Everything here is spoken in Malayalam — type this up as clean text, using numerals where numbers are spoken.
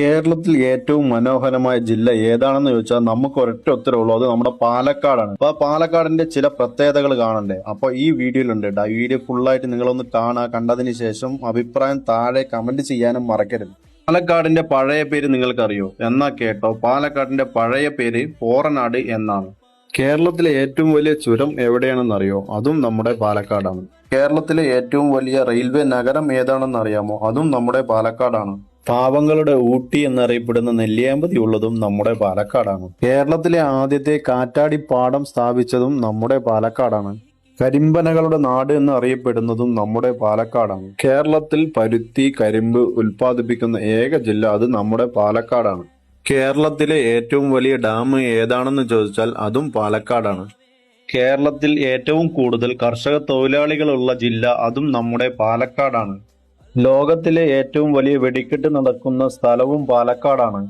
കേരളത്തിൽ ഏറ്റവും മനോഹരമായ ജില്ല ഏതാണെന്ന് ചോദിച്ചാൽ നമുക്ക് ഒരൊറ്റ ഉത്തരവുള്ളൂ, അത് നമ്മുടെ പാലക്കാടാണ്. അപ്പൊ ആ പാലക്കാടിന്റെ ചില പ്രത്യേകതകൾ കാണണ്ടേ? അപ്പൊ ഈ വീഡിയോയിലുണ്ട് കേട്ടോ. ഈ വീഡിയോ ഫുള്ളായിട്ട് നിങ്ങളൊന്ന് കാണുക. കണ്ടതിന് ശേഷം അഭിപ്രായം താഴെ കമന്റ് ചെയ്യാനും മറക്കരുത്. പാലക്കാടിന്റെ പഴയ പേര് നിങ്ങൾക്കറിയോ? എന്നാ കേട്ടോ, പാലക്കാടിന്റെ പഴയ പേര് പോറനാട് എന്നാണ്. കേരളത്തിലെ ഏറ്റവും വലിയ ചുരം എവിടെയാണെന്നറിയോ? അതും നമ്മുടെ പാലക്കാടാണ്. കേരളത്തിലെ ഏറ്റവും വലിയ റെയിൽവേ നഗരം ഏതാണെന്ന് അറിയാമോ? അതും നമ്മുടെ പാലക്കാടാണ്. പാവങ്ങളുടെ ഊട്ടി എന്നറിയപ്പെടുന്ന നെല്ലിയാമ്പതി ഉള്ളതും നമ്മുടെ പാലക്കാടാണ്. കേരളത്തിലെ ആദ്യത്തെ കാറ്റാടി പാടം സ്ഥാപിച്ചതും നമ്മുടെ പാലക്കാടാണ്. കരിമ്പനകളുടെ നാട് എന്ന് അറിയപ്പെടുന്നതും നമ്മുടെ പാലക്കാടാണ്. കേരളത്തിൽ പരുത്തി, കരിമ്പ് ഉൽപ്പാദിപ്പിക്കുന്ന ഏക ജില്ല അത് നമ്മുടെ പാലക്കാടാണ്. കേരളത്തിലെ ഏറ്റവും വലിയ ഡാം ഏതാണെന്ന് ചോദിച്ചാൽ അതും പാലക്കാടാണ്. കേരളത്തിൽ ഏറ്റവും കൂടുതൽ കർഷക തൊഴിലാളികളുള്ള ജില്ല അതും നമ്മുടെ പാലക്കാടാണ്. ലോകത്തിലെ ഏറ്റവും വലിയ വെടിക്കെട്ട് നടക്കുന്ന സ്ഥലവും പാലക്കാടാണ്.